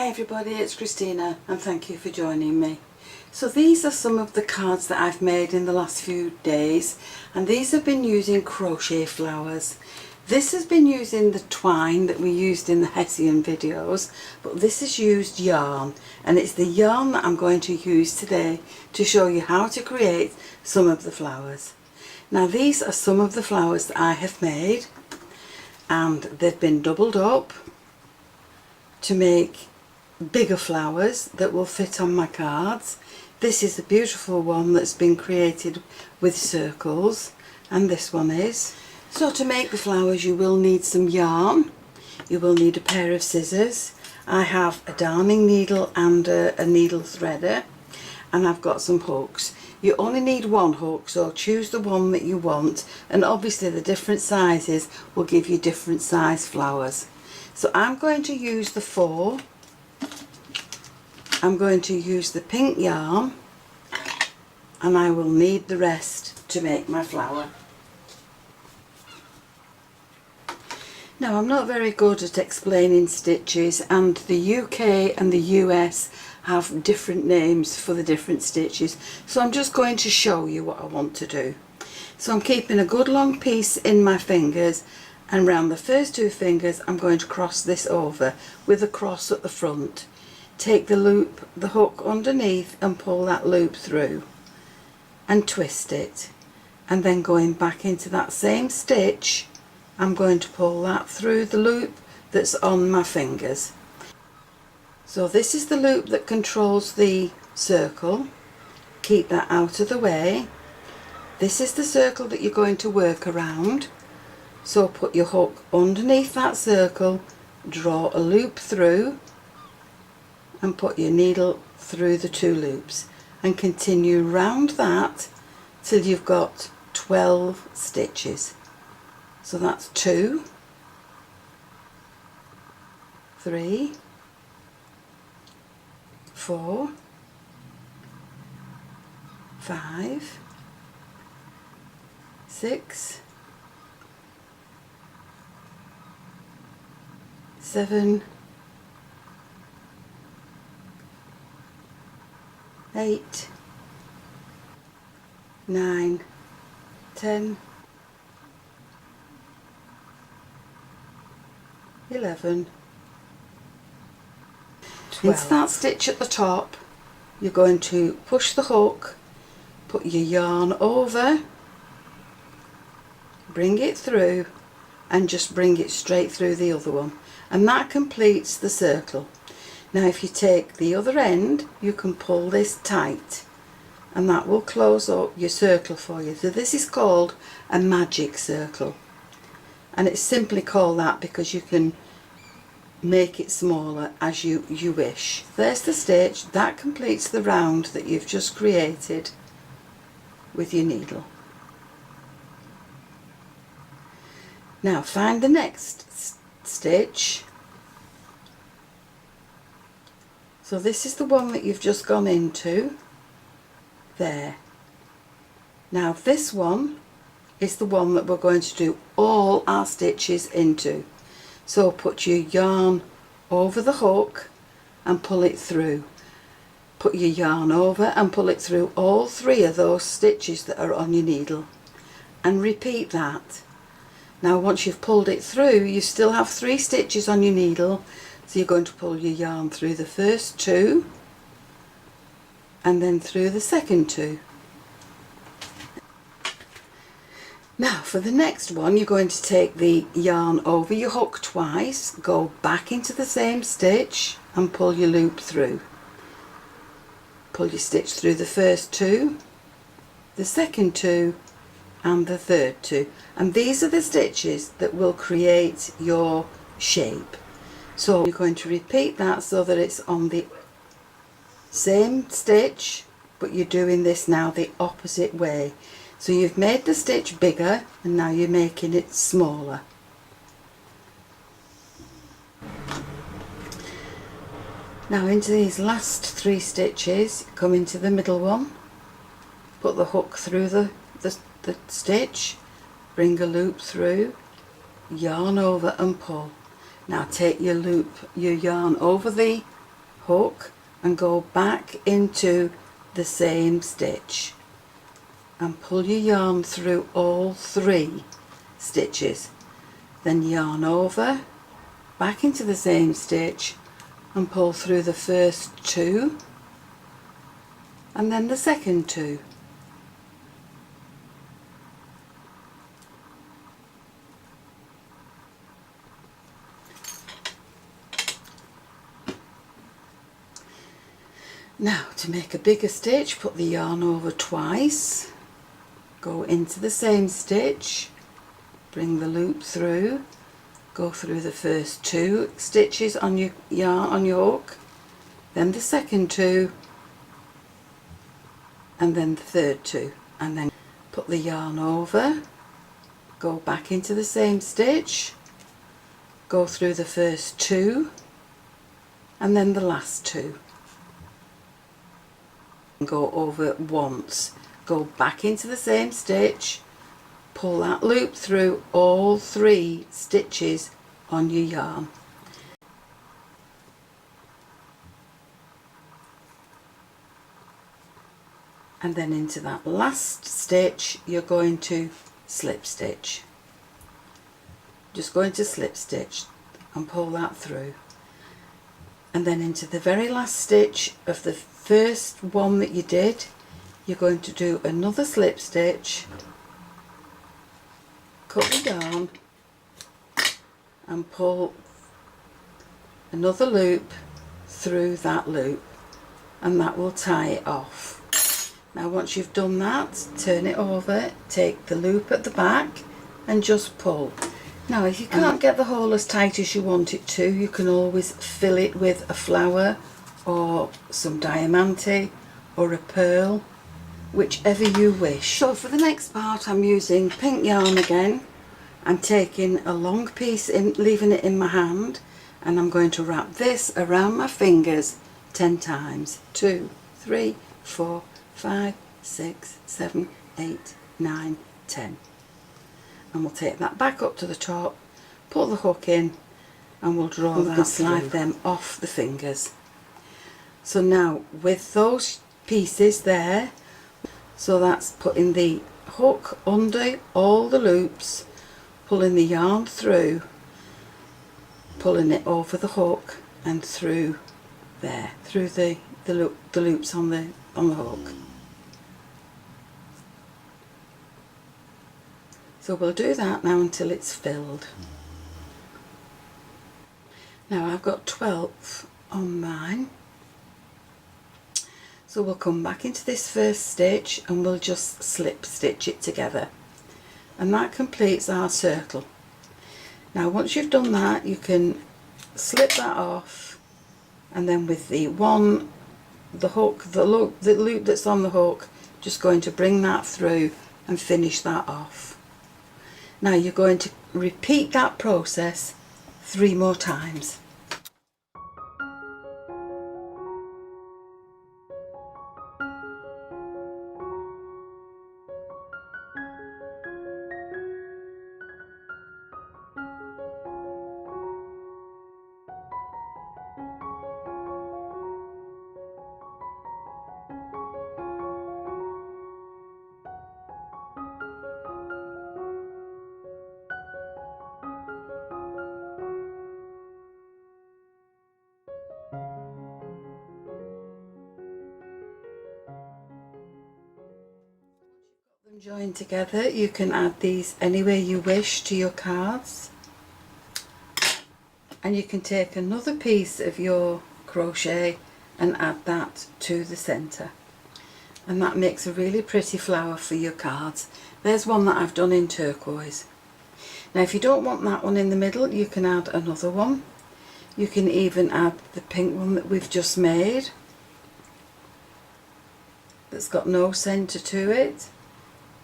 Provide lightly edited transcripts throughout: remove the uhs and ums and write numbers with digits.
everybody, it's Christina and thank you for joining me. So these are some of the cards that I've made in the last few days, and these have been using crochet flowers. This has been using the twine that we used in the Hessian videos, but this has used yarn, and it's the yarn that I'm going to use today to show you how to create some of the flowers. Now these are some of the flowers that I have made, and they've been doubled up to make bigger flowers that will fit on my cards. This is a beautiful one that's been created with circles, and this one is. So to make the flowers you will need some yarn, you will need a pair of scissors, I have a darning needle and a needle threader, and I've got some hooks. You only need one hook, so choose the one that you want, and obviously the different sizes will give you different size flowers. So I'm going to use the 4. I'm going to use the pink yarn, and I will need the rest to make my flower. Now I'm not very good at explaining stitches, and the UK and the US have different names for the different stitches, so I'm just going to show you what I want to do. So I'm keeping a good long piece in my fingers, and round the first 2 fingers I'm going to cross this over with a cross at the front. Take the loop, the hook underneath, and pull that loop through and twist it, and then going back into that same stitch I'm going to pull that through the loop that's on my fingers. So this is the loop that controls the circle. Keep that out of the way. This is the circle that you're going to work around. So put your hook underneath that circle, draw a loop through, and put your needle through the 2 loops, and continue round that till you've got 12 stitches. So that's 2, 3, 4, 5, 6, 7, 8, 9, 10, 11, 12. Into that stitch at the top you're going to push the hook, put your yarn over, bring it through, and just bring it straight through the other one, and that completes the circle. Now if you take the other end you can pull this tight, and that will close up your circle for you. So this is called a magic circle, and it's simply called that because you can make it smaller as you wish. There's the stitch that completes the round that you've just created with your needle. Now find the next stitch. So this is the one that you've just gone into there. Now this one is the one that we're going to do all our stitches into. So put your yarn over the hook and pull it through. Put your yarn over and pull it through all 3 of those stitches that are on your needle, and repeat that. Now once you've pulled it through you still have 3 stitches on your needle, so you're going to pull your yarn through the first 2 and then through the second 2. Now for the next one you're going to take the yarn over your hook twice, go back into the same stitch and pull your loop through. Pull your stitch through the first 2, the second 2 and the third 2, and these are the stitches that will create your shape. So you're going to repeat that so that it's on the same stitch, but you're doing this now the opposite way. So you've made the stitch bigger and now you're making it smaller. Now into these last 3 stitches, come into the middle one, put the hook through the stitch, bring a loop through, yarn over and pull. Now take your loop, your yarn over the hook and go back into the same stitch and pull your yarn through all 3 stitches, then yarn over, back into the same stitch and pull through the first 2 and then the second 2. Now to make a bigger stitch, put the yarn over twice, go into the same stitch, bring the loop through, go through the first 2 stitches on your yarn on your hook, then the second 2 and then the third 2, and then put the yarn over, go back into the same stitch, go through the first 2 and then the last 2. Go over once, go back into the same stitch, pull that loop through all 3 stitches on your yarn. And then into that last stitch you're going to slip stitch. Just going to slip stitch and pull that through. And then into the very last stitch of the first one that you did, you're going to do another slip stitch, cut the yarn and pull another loop through that loop, and that will tie it off. Now once you've done that, turn it over, take the loop at the back and just pull. Now if you can't get the hole as tight as you want it to, you can always fill it with a flower or some diamante or a pearl, whichever you wish. So for the next part I'm using pink yarn again. I'm taking a long piece, leaving it in my hand, and I'm going to wrap this around my fingers 10 times. 2, 3, 4, 5, 6, 7, 8, 9, 10. And we'll take that back up to the top, put the hook in, and we'll draw that, slide them off the fingers. So now with those pieces there, so that's putting the hook under all the loops, pulling the yarn through, pulling it over the hook and through there, through the loops on the hook. So we'll do that now until it's filled. Now I've got 12 on mine. So we'll come back into this first stitch and we'll just slip stitch it together. And that completes our circle. Now once you've done that, you can slip that off, and then with the loop that's on the hook, just going to bring that through and finish that off. Now you're going to repeat that process 3 more times. Join together, you can add these anywhere you wish to your cards, and you can take another piece of your crochet and add that to the centre, and that makes a really pretty flower for your cards. There's one that I've done in turquoise. Now if you don't want that one in the middle, you can add another one. You can even add the pink one that we've just made that's got no centre to it.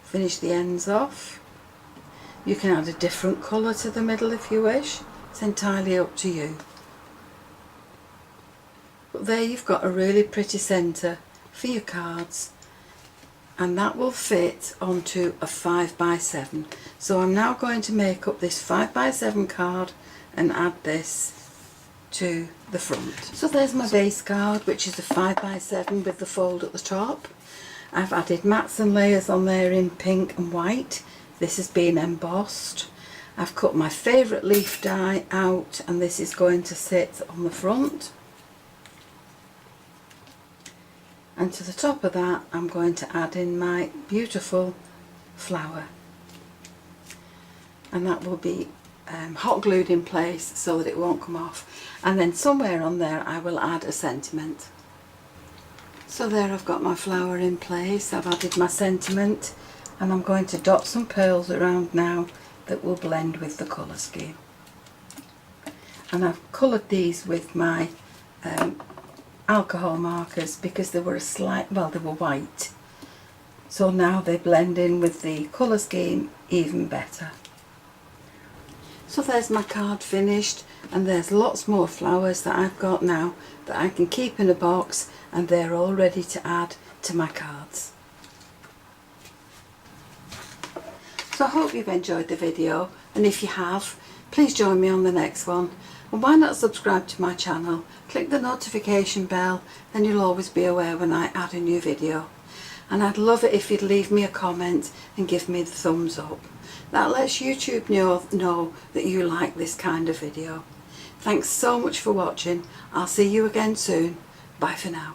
Finish the ends off. You can add a different colour to the middle if you wish. It's entirely up to you. But there you've got a really pretty centre for your cards, and that will fit onto a 5x7. So I'm now going to make up this 5x7 card and add this to the front. So there's my base card, which is a 5x7 with the fold at the top. I've added mats and layers on there in pink and white. This has been embossed. I've cut my favourite leaf die out, and this is going to sit on the front. And to the top of that I'm going to add in my beautiful flower, and that will be hot glued in place so that it won't come off, and then somewhere on there I will add a sentiment. So there I've got my flower in place, I've added my sentiment, and I'm going to dot some pearls around now that will blend with the colour scheme. And I've coloured these with my alcohol markers because they were they were white, so now they blend in with the colour scheme even better. So there's my card finished, and there's lots more flowers that I've got now that I can keep in a box, and they're all ready to add to my cards. So I hope you've enjoyed the video, and if you have, please join me on the next one. And why not subscribe to my channel, click the notification bell, then you'll always be aware when I add a new video. And I'd love it if you'd leave me a comment and give me the thumbs up. That lets YouTube know that you like this kind of video. Thanks so much for watching. I'll see you again soon. Bye for now.